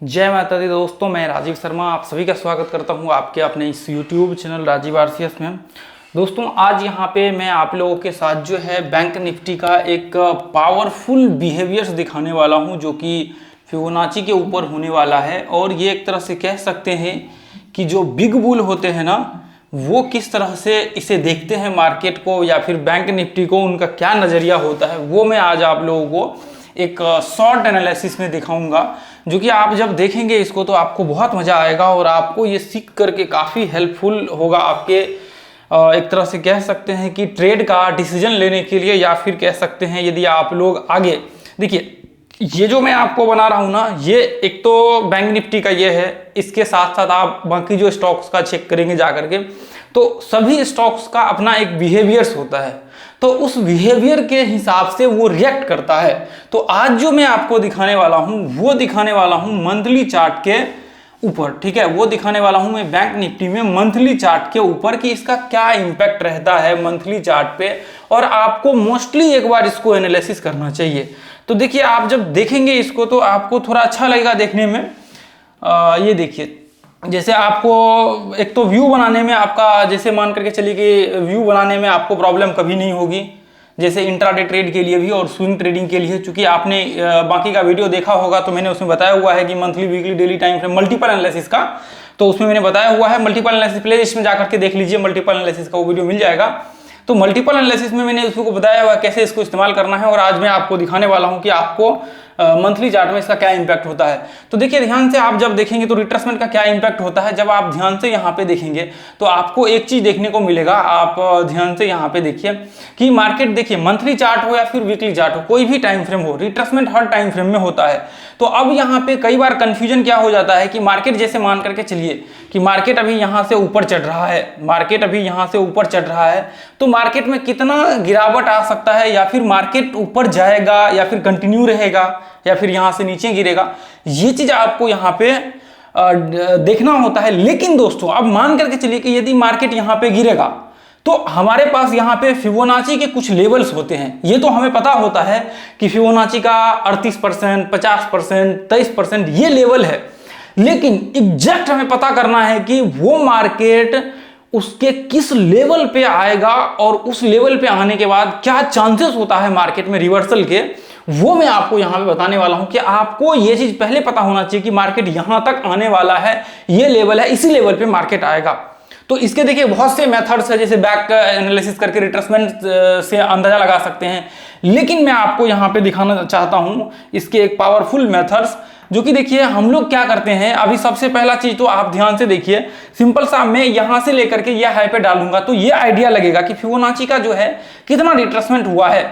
जय माता दी दोस्तों, मैं राजीव शर्मा आप सभी का स्वागत करता हूं आपके अपने इस YouTube चैनल राजीव RCS में। दोस्तों आज यहां पे मैं आप लोगों के साथ जो है बैंक निफ्टी का एक पावरफुल बिहेवियर्स दिखाने वाला हूं जो कि फिबोनाची के ऊपर होने वाला है। और ये एक तरह से कह सकते हैं कि जो बिग बुल होते हैं ना, वो किस तरह से इसे देखते हैं मार्केट को या फिर बैंक निफ्टी को, उनका क्या नज़रिया होता है, वो मैं आज आप लोगों को एक शॉर्ट एनालिसिस में दिखाऊंगा। जो कि आप जब देखेंगे इसको तो आपको बहुत मज़ा आएगा और आपको ये सीख करके काफ़ी हेल्पफुल होगा आपके एक तरह से कह सकते हैं कि ट्रेड का डिसीजन लेने के लिए, या फिर कह सकते हैं यदि आप लोग आगे देखिए। ये जो मैं आपको बना रहा हूँ ना, ये एक तो बैंक निफ्टी का ये है, इसके साथ साथ आप बाकी जो स्टॉक्स का चेक करेंगे जा करके, तो सभी स्टॉक्स का अपना एक बिहेवियर्स होता है, तो उस बिहेवियर के हिसाब से वो रिएक्ट करता है। तो आज जो मैं आपको दिखाने वाला हूं वो दिखाने वाला हूं मंथली चार्ट के ऊपर, ठीक है। वो दिखाने वाला हूं मैं बैंक निफ्टी में मंथली चार्ट के ऊपर कि इसका क्या इंपैक्ट रहता है मंथली चार्ट पे, और आपको मोस्टली एक बार इसको एनालिसिस करना चाहिए। तो देखिए, आप जब देखेंगे इसको तो आपको थोड़ा अच्छा लगेगा देखने में। ये देखिए, जैसे आपको एक तो व्यू बनाने में आपका, जैसे मान करके चलिए कि व्यू बनाने में आपको प्रॉब्लम कभी नहीं होगी, जैसे इंट्राडे ट्रेड के लिए भी और स्विंग ट्रेडिंग के लिए, चूंकि आपने बाकी का वीडियो देखा होगा तो मैंने उसमें बताया हुआ है कि monthly weekly daily time frame multiple analysis का, तो उसमें मैंने बताया हुआ है मल्टीपल एनालिसिस प्ले लिस्ट में जाकर के देख लीजिए, मल्टीपल एनालिसिस का वो वीडियो मिल जाएगा। तो मल्टीपल एनालिसिस में मैंने उसको बताया हुआ कैसे इसको इस्तेमाल करना है, और आज मैं आपको दिखाने वाला हूं कि आपको मंथली चार्ट में इसका क्या इंपैक्ट होता है। तो देखिए ध्यान से आप जब देखेंगे तो रिट्रेसमेंट का क्या इंपैक्ट होता है, जब आप ध्यान से यहाँ पे देखेंगे तो आपको एक चीज देखने को मिलेगा। आप ध्यान से यहाँ पे देखिए कि मार्केट, देखिए मंथली चार्ट हो या फिर वीकली चार्ट हो, कोई भी टाइम फ्रेम हो, रिट्रेसमेंट हर टाइम फ्रेम में होता है। तो अब यहाँ पे कई बार कंफ्यूजन क्या हो जाता है कि मार्केट, जैसे मान करके चलिए कि मार्केट अभी यहाँ से ऊपर चढ़ रहा है, मार्केट अभी यहाँ से ऊपर चढ़ रहा है, तो मार्केट में कितना गिरावट आ सकता है, या फिर मार्केट ऊपर जाएगा या फिर कंटिन्यू रहेगा या फिर यहां से नीचे गिरेगा, ये चीज आपको यहां पे देखना होता है। लेकिन दोस्तों अब मान करके चलिए कि यदि मार्केट यहां पे गिरेगा तो हमारे पास यहां पे फिबोनाची के कुछ लेवल्स होते हैं। ये तो हमें पता होता है कि फिबोनाची का 38%, 50%, 23% ये लेवल है, लेकिन एग्जैक्ट हमें पता करना है कि वो मार्केट उसके किस लेवल पे आएगा और उस लेवल पे आने के बाद क्या चांसेस होता है मार्केट में रिवर्सल के, वो मैं आपको यहां पे बताने वाला हूं। कि आपको ये चीज पहले पता होना चाहिए कि मार्केट यहां तक आने वाला है, ये लेवल है, इसी लेवल पे मार्केट आएगा। तो इसके देखिए बहुत से मेथड्स है, जैसे बैक एनालिसिस करके रिट्रेसमेंट से अंदाजा लगा सकते हैं, लेकिन मैं आपको यहां पे दिखाना चाहता हूं इसके एक पावरफुल मेथड्स, जो कि देखिए हम लोग क्या करते हैं। अभी सबसे पहला चीज तो आप ध्यान से देखिए, सिंपल सा मैं यहां से लेकर के ये हाई पे डालूंगा तो ये आइडिया लगेगा कि फिबोनाची का जो है कितना रिट्रेसमेंट हुआ है,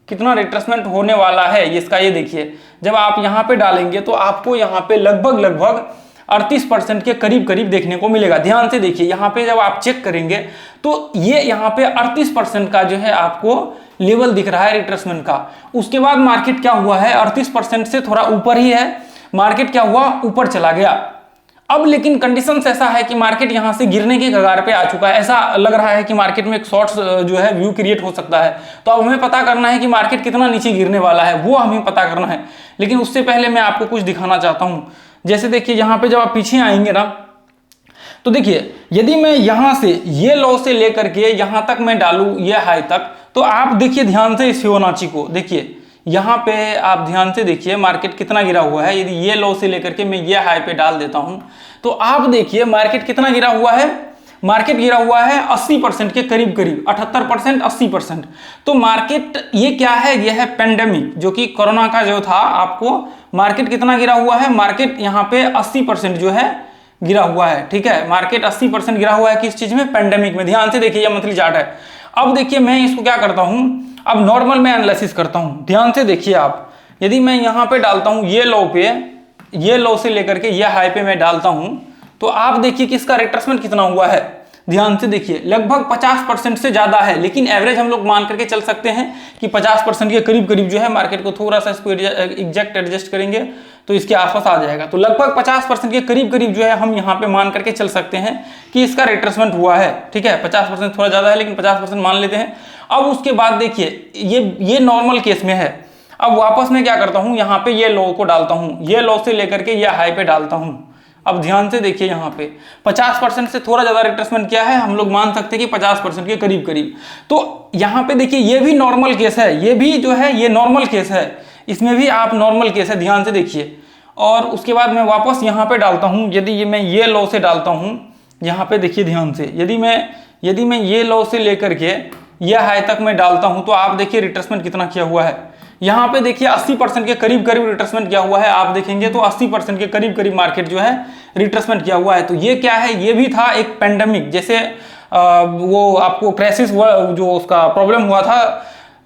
कितना रिट्रेसमेंट होने वाला है इसका। ये देखिए जब आप यहां पे डालेंगे तो आपको यहां पे लगभग 38% के करीब करीब देखने को मिलेगा। ध्यान से देखिए, यहां पे जब आप चेक करेंगे तो ये यहां पे 38% का जो है आपको लेवल दिख रहा है रिट्रेसमेंट का। उसके बाद मार्केट क्या हुआ है, 38% से थोड़ा ऊपर ही है, मार्केट क्या हुआ, ऊपर चला गया। अब लेकिन कंडीशंस ऐसा है कि मार्केट यहां से गिरने के कगार पे आ चुका है, ऐसा लग रहा है कि मार्केट में एक शॉर्ट्स जो है व्यू क्रिएट हो सकता है। तो अब हमें पता करना है कि मार्केट कितना नीचे गिरने वाला है, वो हमें पता करना है। लेकिन उससे पहले मैं आपको कुछ दिखाना चाहता हूं। जैसे देखिए यहां पे जब आप पीछे आएंगे ना, तो देखिए यदि मैं यहां से ये लो से लेकर के यहां तक मैं डालू, ये हाई तक, तो आप देखिए ध्यान से इस फिबोनाची को देखिए, यहां पे आप ध्यान से देखिए मार्केट कितना गिरा हुआ है। यदि ये लो से लेकर के मैं ये हाई पे डाल देता हूं तो आप देखिए मार्केट कितना गिरा हुआ है, मार्केट गिरा हुआ है 80% के करीब करीब, 78%, 80%। तो मार्केट ये क्या है, ये है पेंडेमिक, जो कि कोरोना का जो था। आपको मार्केट कितना गिरा हुआ है, मार्केट यहाँ पे 80% जो है गिरा हुआ है, ठीक है। मार्केट 80% गिरा हुआ है किस चीज में, पेंडेमिक में। ध्यान से देखिए, ये मंथली चार्ट है। अब देखिए मैं इसको क्या करता हूं, अब नॉर्मल में एनालिसिस करता हूं। ध्यान से देखिए आप, यदि मैं यहां पे डालता हूं ये लो पे, ये लो से लेकर के ये हाई पे मैं डालता हूं, तो आप देखिए कि इसका रिट्रेसमेंट कितना हुआ है। ध्यान से देखिए लगभग 50% से ज्यादा है, लेकिन एवरेज हम लोग मान करके चल सकते हैं कि 50% के करीब करीब जो है मार्केट को, थोड़ा सा इसको एग्जैक्ट एडजस्ट करेंगे तो इसके आसपास आ जाएगा। तो लगभग 50% के करीब करीब जो है हम यहाँ पे मान करके चल सकते हैं कि इसका रिट्रेसमेंट हुआ है, ठीक है। 50% थोड़ा ज्यादा है लेकिन 50% मान लेते हैं। अब उसके बाद देखिए ये नॉर्मल केस में है। अब वापस मैं क्या करता हूं, यहां पे ये लो को डालता हूं, ये लो से लेकर के ये हाई पे डालता हूं। अब ध्यान से देखिए, यहाँ पे 50% से थोड़ा ज्यादा रिट्रेसमेंट किया है, हम लोग मान सकते हैं कि 50% के करीब करीब। तो यहाँ पे देखिए ये भी नॉर्मल केस है, ये भी जो है ये नॉर्मल केस है, इसमें भी आप नॉर्मल केस है, ध्यान से देखिए। और उसके बाद मैं वापस यहाँ पे डालता हूँ, यदि ये मैं ये लो से डालता हूँ, यहाँ पे देखिए ध्यान से, यदि मैं ये लो से लेकर के ये हाई तक मैं डालता हूँ, तो आप देखिए रिट्रेसमेंट कितना किया हुआ है। यहाँ पे देखिए 80% के करीब करीब रिट्रेसमेंट किया हुआ है, आप देखेंगे तो 80% के करीब करीब मार्केट जो है रिट्रेसमेंट किया हुआ है। तो ये क्या है, ये भी था एक पेंडेमिक, जैसे वो आपको क्राइसिस जो उसका प्रॉब्लम हुआ था,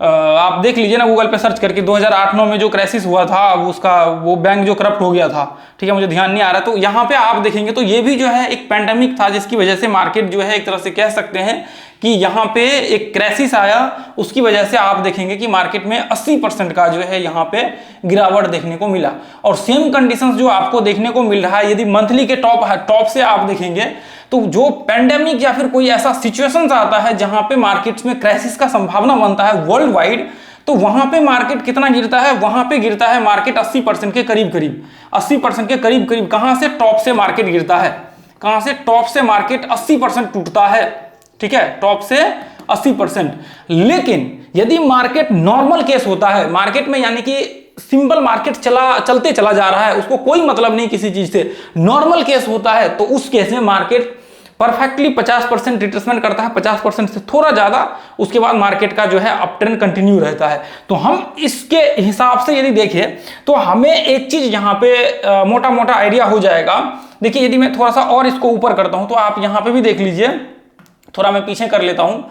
आप देख लीजिए ना गूगल पे सर्च करके, 2008-9 में जो क्राइसिस हुआ था, अब उसका वो बैंक जो करप्ट हो गया था, ठीक है, मुझे ध्यान नहीं आ रहा। तो यहाँ पे आप देखेंगे तो ये भी जो है एक पैंडेमिक था, जिसकी वजह से मार्केट जो है एक तरह से कह सकते हैं कि यहाँ पे एक क्राइसिस आया, उसकी वजह से आप देखेंगे कि मार्केट में 80% का जो है यहाँ पे गिरावट देखने को मिला। और सेम कंडीशंस जो आपको देखने को मिल रहा है, यदि मंथली के टॉप से आप देखेंगे तो जो पेंडेमिक या फिर कोई ऐसा सिचुएशन आता है जहां पे मार्केट्स में क्राइसिस का संभावना बनता है वर्ल्ड वाइड, तो वहां पे मार्केट कितना गिरता है, वहां पे गिरता है मार्केट 80% के करीब करीब, 80% के करीब करीब। कहां से, टॉप से मार्केट गिरता है, कहां से, टॉप से मार्केट 80% टूटता है, ठीक है, टॉप से 80%। लेकिन यदि मार्केट नॉर्मल केस होता है, मार्केट में यानी कि सिंपल मार्केट चलते चला जा रहा है, उसको कोई मतलब नहीं किसी चीज से, नॉर्मल केस होता है, तो उस केस में मार्केट परफेक्टली 50% रिट्रेसमेंट करता है, 50% से थोड़ा ज्यादा, उसके बाद मार्केट का जो है अप ट्रेंड कंटिन्यू रहता है। तो हम इसके हिसाब से यदि देखें तो हमें एक चीज यहां पे मोटा मोटा आइडिया हो जाएगा। देखिए यदि मैं थोड़ा सा और इसको ऊपर करता हूं तो आप यहां पे भी देख लीजिए, थोड़ा मैं पीछे कर लेता हूं,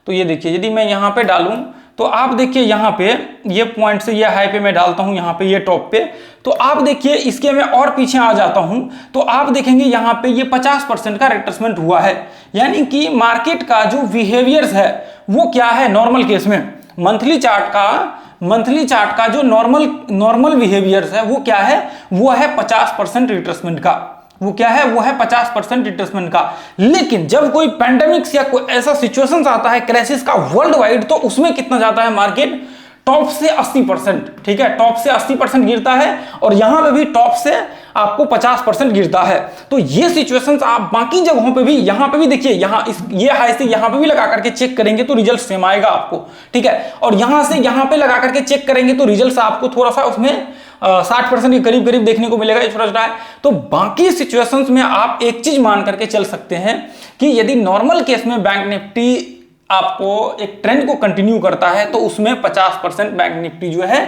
तो ये देखिए यदि मैं यहां पे डालूं तो आप देखिए यहाँ पे ये पॉइंट से ये हाई पे मैं डालता हूं, यहाँ पे ये टॉप पे, तो आप देखिए इसके मैं और पीछे आ जाता हूं तो आप देखेंगे यहाँ पे ये 50% का रिट्रेसमेंट हुआ है। यानी कि मार्केट का जो बिहेवियर्स है वो क्या है, नॉर्मल केस में मंथली चार्ट का जो नॉर्मल बिहेवियर्स है वो क्या है, वो है 50% रिट्रेसमेंट का, वो क्या है, वो है 50% रिट्रेसमेंट का। लेकिन जब कोई पैंडेमिक्स या कोई ऐसा सिचुएशन आता है क्राइसिस का वर्ल्ड वाइड, तो उसमें कितना जाता है मार्केट, टॉप से 80%, ठीक है, टॉप से 80% गिरता है, और यहां पे भी टॉप से आपको 50% गिरता है। तो ये सिचुएशंस आप बाकी जगहों पे भी, यहां पे भी देखिए, ये हाई से यहां पे भी लगा करके चेक करेंगे तो रिजल्ट सेम आएगा आपको, ठीक है, और यहां से यहां पे लगा करके चेक करेंगे तो रिजल्ट आपको थोड़ा सा उसमें 60% के करीब करीब देखने को मिलेगा, ये छोटा छोटा है। तो बाकी सिचुएशंस में आप एक चीज मान करके चल सकते हैं कि यदि नॉर्मल केस में बैंक निफ्टी आपको एक ट्रेंड को कंटिन्यू करता है तो उसमें 50% बैंक निफ्टी जो है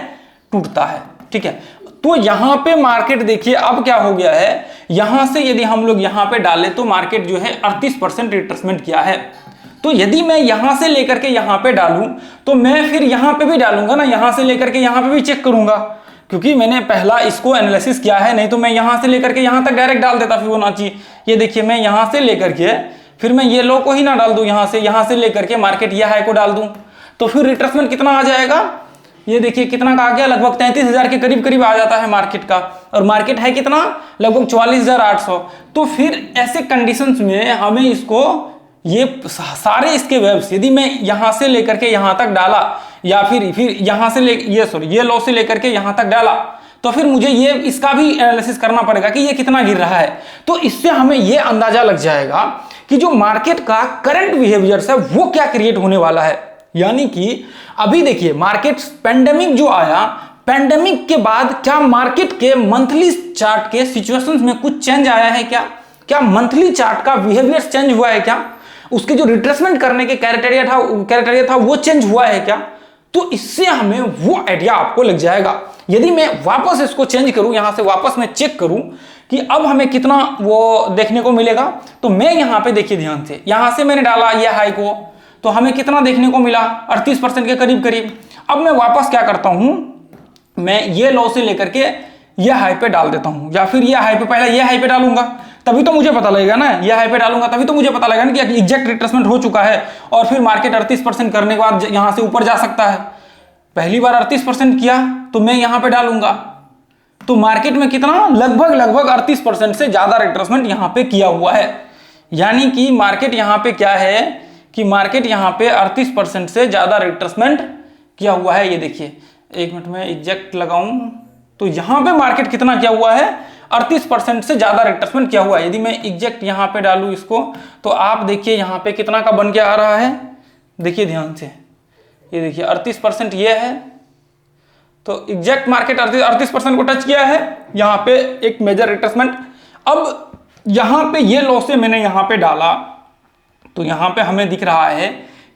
टूटता है, ठीक है। तो यहां पे मार्केट देखिए अब क्या हो गया है, यहां से यदि हम लोग यहां पे डालें तो मार्केट जो है 38% रिट्रेसमेंट किया है। तो यदि मैं यहां से लेकर के यहां पे डालूं तो मैं फिर यहां पे भी डालूंगा ना, यहां से लेकर के यहां पे भी चेक करूंगा, क्योंकि मैंने पहला इसको एनालिसिस किया है, नहीं तो मैं यहां से लेकर के यहां तक डायरेक्ट डाल देता फिबोनाची। ये देखिए मैं यहां से लेकर के फिर मैं ये लो को ही ना डाल दूं, यहां से लेकर के मार्केट ये हाई को डाल दूं, तो फिर रिट्रेसमेंट कितना आ जाएगा, ये देखिए कितना का आ गया, लगभग 33,000 के करीब करीब आ जाता है मार्केट का, और मार्केट है कितना, लगभग 44,800। तो फिर ऐसे कंडीशंस में हमें इसको ये सारे इसके वेव्स यदि मैं यहां से लेकर के यहां तक डाला, या फिर यहां से ये लो से लेकर के यहां तक डाला, तो फिर मुझे ये इसका भी एनालिसिस करना पड़ेगा कि ये कितना गिर रहा है। तो इससे हमें ये अंदाजा लग जाएगा कि जो मार्केट का करंट बिहेवियर्स है वो क्या क्रिएट होने वाला है। यानी कि अभी देखिए मार्केट पेंडेमिक जो आया, पेंडेमिक के बाद क्या मार्केट के मंथली चार्ट के सिचुएशंस में कुछ चेंज आया है क्या मंथली चार्ट का बिहेवियर चेंज हुआ है क्या, उसके जो रिट्रेसमेंट करने के क्राइटेरिया था वो चेंज हुआ है क्या। तो इससे हमें वो आइडिया आपको लग जाएगा। यदि मैं वापस इसको चेंज करूं, यहां से वापस मैं चेक करूं कि अब हमें कितना वो देखने को मिलेगा, तो मैं यहां पे देखिए ध्यान से, यहां से मैंने डाला ये हाई को, तो हमें कितना देखने को मिला, 38% के करीब करीब। अब मैं वापस क्या करता हूं, मैं ये लो से लेकर के ये हाई पे डाल देता हूं, या फिर ये हाई पे, पहले ये हाई पे डालूंगा तभी तो मुझे पता लगेगा ना, ये हाई पे डालूंगा तभी तो मुझे पता लगेगा ना कि एग्जैक्ट रिट्रेसमेंट हो चुका है, और फिर मार्केट 38% करने के बाद यहां से ऊपर जा सकता है। पहली बार 38% किया तो मैं यहां पे डालूंगा, तो मार्केट में कितना, लगभग 38% से ज्यादा रिट्रेसमेंट यहां पे किया हुआ है। यानी कि मार्केट यहां पे क्या है कि मार्केट यहां पे 38% से ज्यादा रिट्रेसमेंट किया हुआ है। ये देखिए एक मिनट में एग्जैक्ट लगाऊं तो यहाँ पे मार्केट कितना किया हुआ है, 38% से ज्यादा रिट्रेसमेंट किया हुआ है। यदि मैं एग्जैक्ट यहाँ पे डालूं इसको तो आप देखिए यहाँ पे कितना का बन के आ रहा है, देखिए ध्यान से, ये देखिए 38% ये है। तो एग्जैक्ट मार्केट 38% को टच किया है, यहाँ पे एक मेजर रिट्रेसमेंट। अब यहाँ पे ये लॉस मैंने यहाँ पे डाला तो यहाँ पे हमें दिख रहा है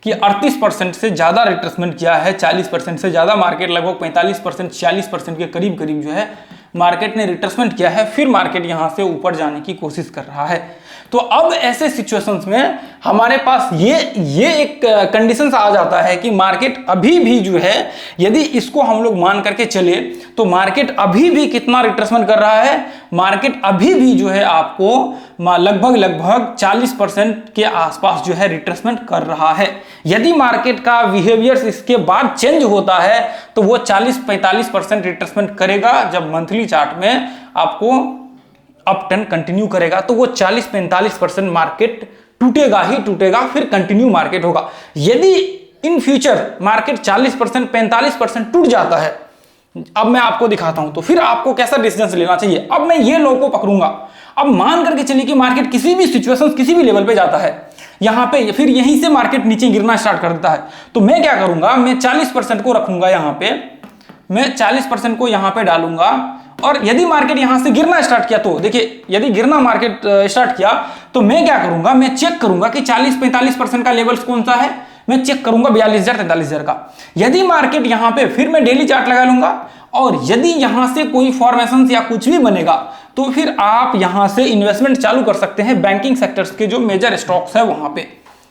कि 38% से ज्यादा रिट्रेसमेंट किया है, 40% से ज्यादा मार्केट, लगभग 45% 46% के करीब करीब जो है मार्केट ने रिट्रेसमेंट किया है। फिर मार्केट यहां से ऊपर जाने की कोशिश कर रहा है। तो अब ऐसे सिचुएशंस में हमारे पास ये एक कंडीशंस आ जाता है कि मार्केट अभी भी जो है, यदि इसको हम लोग मान करके चले तो मार्केट अभी भी कितना रिट्रेसमेंट कर रहा है, मार्केट अभी भी जो है आपको लगभग 40% के आसपास जो है रिट्रेसमेंट कर रहा है। यदि मार्केट का बिहेवियर इसके बाद चेंज होता है तो वो 40-45% रिट्रेसमेंट करेगा। जब मंथली चार्ट में आपको अप ट्रेंड कंटिन्यू करेगा तो वो 40-45% मार्केट टूटेगा ही टूटेगा, फिर कंटिन्यू मार्केट होगा। यदि इन फ्यूचर मार्केट 40% 45% टूट जाता है, अब मैं आपको दिखाता हूं तो फिर आपको कैसा डिसीजन लेना चाहिए। अब मैं ये लो को पकड़ूंगा। अब मान करके चलिए कि मार्केट किसी भी सिचुएशन किसी भी लेवल पे जाता है, यहां पे फिर यहीं से मार्केट नीचे गिरना स्टार्ट कर देता है, तो मैं क्या करूंगा, मैं 40% को रखूंगा यहां पे, मैं 40% को यहां पे डालूंगा। और यदि मार्केट यहां से गिरना स्टार्ट किया तो देखिए, यदि गिरना मार्केट स्टार्ट किया तो मैं क्या करूंगा, मैं चेक करूंगा कि 40-45% का लेवल्स कौन सा है, मैं चेक करूंगा 42,000 43,000 का। यदि मार्केट यहां पे, फिर मैं डेली चार्ट लगा लूंगा, और यदि यहां से कोई फॉर्मेशन या कुछ भी बनेगा तो फिर आप यहां से इन्वेस्टमेंट चालू कर सकते हैं बैंकिंग सेक्टर्स के जो मेजर स्टॉक्स है वहां पे,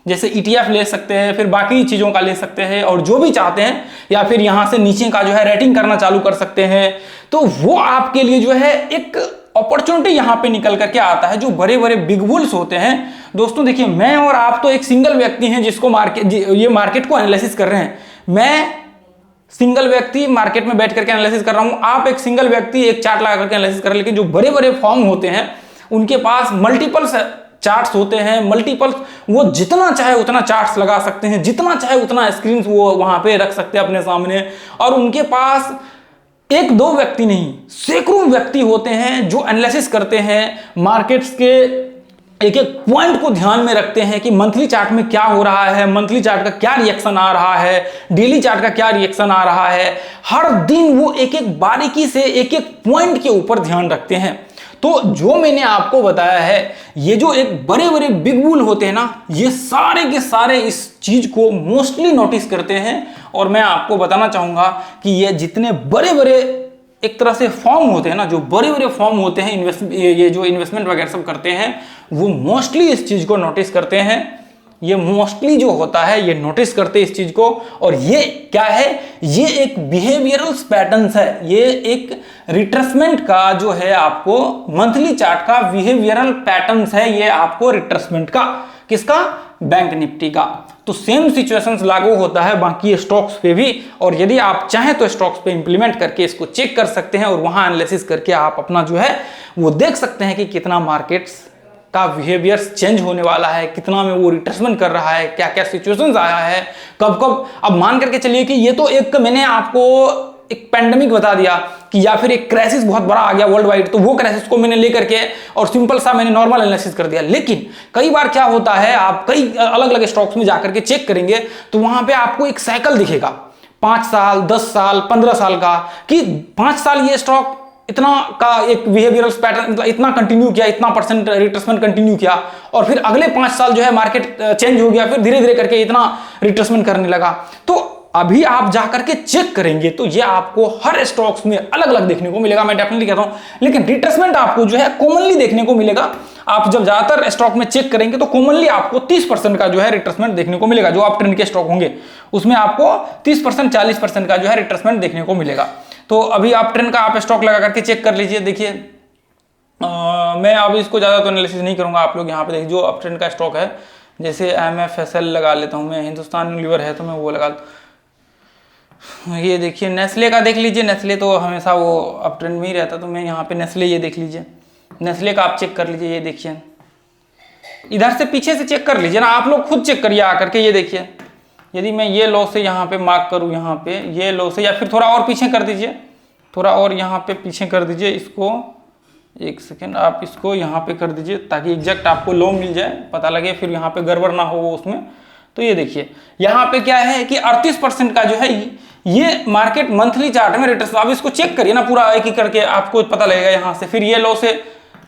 जैसे ETF ले सकते हैं, फिर बाकी चीजों का ले सकते हैं, और जो भी चाहते हैं, या फिर यहां से नीचे का जो है रेटिंग करना चालू कर सकते हैं। तो वो आपके लिए जो है एक अपॉर्चुनिटी यहां पे निकल करके आता है। जो बड़े बड़े बिग बुल्स होते हैं दोस्तों, देखिए मैं और आप तो एक सिंगल व्यक्ति हैं जिसको मार्केट को एनालिसिस कर रहे हैं। मैं सिंगल व्यक्ति मार्केट में बैठ करके एनालिसिस कर रहा हूं, आप एक सिंगल व्यक्ति एक चार्ट लगा करके एनालिसिस कर रहे हैं। लेकिन जो बड़े बड़े फॉर्म होते हैं उनके पास मल्टीपल चार्ट्स होते हैं, मल्टीपल, वो जितना चाहे उतना चार्ट्स लगा सकते हैं, जितना चाहे उतना स्क्रीन वो वहां पे रख सकते हैं अपने सामने। और उनके पास एक दो व्यक्ति नहीं, सैकड़ों व्यक्ति होते हैं जो एनालिसिस करते हैं मार्केट्स के एक एक पॉइंट को ध्यान में रखते हैं कि मंथली चार्ट में क्या हो रहा है, मंथली चार्ट का क्या रिएक्शन आ रहा है, डेली चार्ट का क्या रिएक्शन आ रहा है। हर दिन वो एक एक बारीकी से एक एक पॉइंट के ऊपर ध्यान रखते हैं। तो जो मैंने आपको बताया है, ये जो एक बड़े बड़े बिग बुल होते हैं ना, ये सारे के सारे इस चीज को मोस्टली नोटिस करते हैं। और मैं आपको बताना चाहूंगा कि ये जितने बड़े बड़े एक तरह से फॉर्म होते हैं ना, जो बड़े बड़े फॉर्म होते हैं ये जो इन्वेस्टमेंट वगैरह सब करते हैं, वो मोस्टली इस चीज को नोटिस करते हैं। ये मोस्टली जो होता है ये नोटिस करते हैं इस चीज को। और ये क्या है, ये एक बिहेवियरल पैटर्न्स है, ये एक रिट्रेसमेंट का जो है आपको मंथली चार्ट का बिहेवियरल पैटर्न्स है, ये आपको रिट्रेसमेंट का, किसका, बैंक निफ्टी का। तो सेम सिचुएशंस लागू होता है बाकी स्टॉक्स पे भी। और यदि आप चाहें तो स्टॉक्स पे इंप्लीमेंट करके इसको चेक कर सकते हैं, और वहां एनालिसिस करके आप अपना जो है वो देख सकते हैं कि कितना मार्केट्स का बिहेवियर चेंज होने वाला है, कितना में वो रिट्रेसमेंट कर रहा है, क्या क्या सिचुएशंस आया है, कब कब। अब मान करके चलिए कि ये तो एक मैंने आपको एक पैंडेमिक बता दिया कि या फिर एक क्राइसिस बहुत बड़ा आ गया वर्ल्ड वाइड, तो वो क्राइसिस को मैंने लेकर के और सिंपल सा मैंने नॉर्मल एनालिसिस कर दिया। लेकिन कई बार क्या होता है, आप कई अलग अलग स्टॉक्स में जाकर के चेक करेंगे तो वहां पे आपको एक साइकिल दिखेगा, 5 साल 10 साल 15 साल का, कि 5 साल ये स्टॉक इतना का एक बिहेवियरल पैटर्न इतना कंटिन्यू किया, इतना परसेंट रिट्रेसमेंट कंटिन्यू किया, और फिर अगले 5 साल जो है मार्केट चेंज हो गया, फिर धीरे धीरे करके इतना रिट्रेसमेंट करने लगा। तो अभी आप जाकर के चेक करेंगे तो ये आपको हर स्टॉक्स में अलग अलग देखने को मिलेगा, मैं डेफिनेटली कहता हूं। लेकिन रिट्रेसमेंट आपको जो है कॉमनली देखने को मिलेगा। आप जब ज्यादातर स्टॉक में चेक करेंगे तो कॉमनली आपको 30% का जो है रिट्रेसमेंट देखने को मिलेगा। जो आप ट्रेंड के स्टॉक होंगे उसमें आपको 30% 40% का जो है रिट्रेसमेंट देखने को मिलेगा। तो अभी आप ट्रेंड का आप स्टॉक लगा करके चेक कर लीजिए। देखिए मैं अब इसको ज्यादा तो एनालिसिस नहीं करूंगा, आप लोग यहाँ पे देखिए जो अप ट्रेंड का स्टॉक है, जैसे MFSL लगा लेता हूँ मैं, हिंदुस्तान यूनिलीवर है तो मैं वो लगा। ये देखिए नेस्ले का देख लीजिए, नेस्ले तो हमेशा वो अप ट्रेंड में ही रहता, तो मैं यहाँ पे नेस्ले, ये देख लीजिए, नेस्ले का आप चेक कर लीजिए। ये देखिए इधर से पीछे से चेक कर लीजिए ना, आप लोग खुद चेक करिए आकर के। ये देखिए यदि मैं ये लो से यहाँ पे मार्क करूँ, यहाँ पे ये लो से, या फिर थोड़ा और पीछे कर दीजिए, थोड़ा और यहाँ पे पीछे कर दीजिए इसको, एक सेकेंड आप इसको यहाँ पे कर दीजिए ताकि एग्जैक्ट आपको लो मिल जाए, पता लगे फिर यहाँ पे गड़बड़ ना हो उसमें। तो ये देखिए यहाँ पे क्या है कि 38% का जो है ये मार्केट मंथली चार्ट में रिट्रेसमेंट, आप इसको चेक करिए ना पूरा एक ही करके, आपको पता लगेगा यहाँ से। फिर ये लो से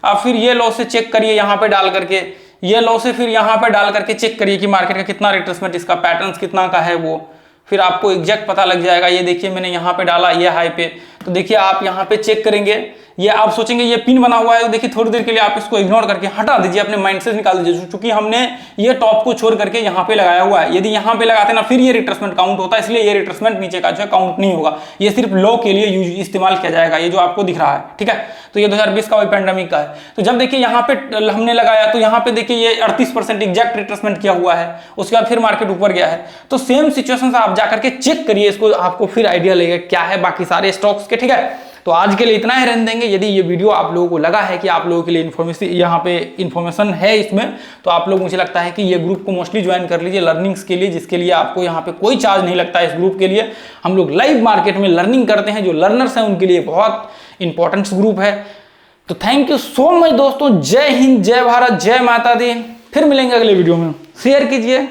आप फिर ये लो से चेक करिए यहाँ पे डाल करके, ये लो से फिर यहाँ पे डाल करके चेक करिए कि मार्केट का कितना रिट्रेसमेंट, इसका पैटर्न कितना का है वो, फिर आपको एग्जैक्ट पता लग जाएगा। ये देखिए मैंने यहाँ पे डाला ये हाई पे, तो देखिए आप यहाँ पे चेक करेंगे, ये आप सोचेंगे ये पिन बना हुआ है, तो देखिए थोड़ी देर के लिए आप इसको इग्नोर करके हटा दीजिए, अपने माइंड से निकाल दीजिए, क्योंकि हमने ये टॉप को छोड़ करके यहाँ पे लगाया हुआ है। यदि यहाँ पे लगाते ना फिर ये रिट्रेसमेंट काउंट होता है, इसलिए ये रिट्रेसमेंट नीचे का जो है काउंट नहीं होगा, ये सिर्फ लो के लिए इस्तेमाल किया जाएगा, ये जो आपको दिख रहा है, ठीक है। तो ये 2020 का वही पैंडेमिक का है। तो जब देखिए यहाँ पे हमने लगाया तो यहाँ पे देखिए ये 38% एग्जैक्ट रिट्रेसमेंट किया हुआ है, उसके बाद फिर मार्केट ऊपर गया है। तो सेम सिचुएशन से आप जाकर के चेक करिए इसको, आपको फिर आइडिया लगेगा क्या है बाकी सारे स्टॉक्स के, ठीक है। तो आज के लिए इतना ही रहने देंगे। यदि ये वीडियो आप लोगों को लगा है कि आप लोगों के लिए इन्फॉर्मेशन है इसमें, तो आप लोग, मुझे लगता है कि ये ग्रुप को मोस्टली ज्वाइन कर लीजिए लर्निंग्स के लिए, जिसके लिए आपको यहाँ पे कोई चार्ज नहीं लगता है। इस ग्रुप के लिए हम लोग लाइव मार्केट में लर्निंग करते हैं, जो लर्नर्स हैं उनके लिए बहुत इंपॉर्टेंट ग्रुप है। तो थैंक यू सो मच दोस्तों, जय हिंद, जय भारत, जय माता दी। फिर मिलेंगे अगले वीडियो में, शेयर कीजिए।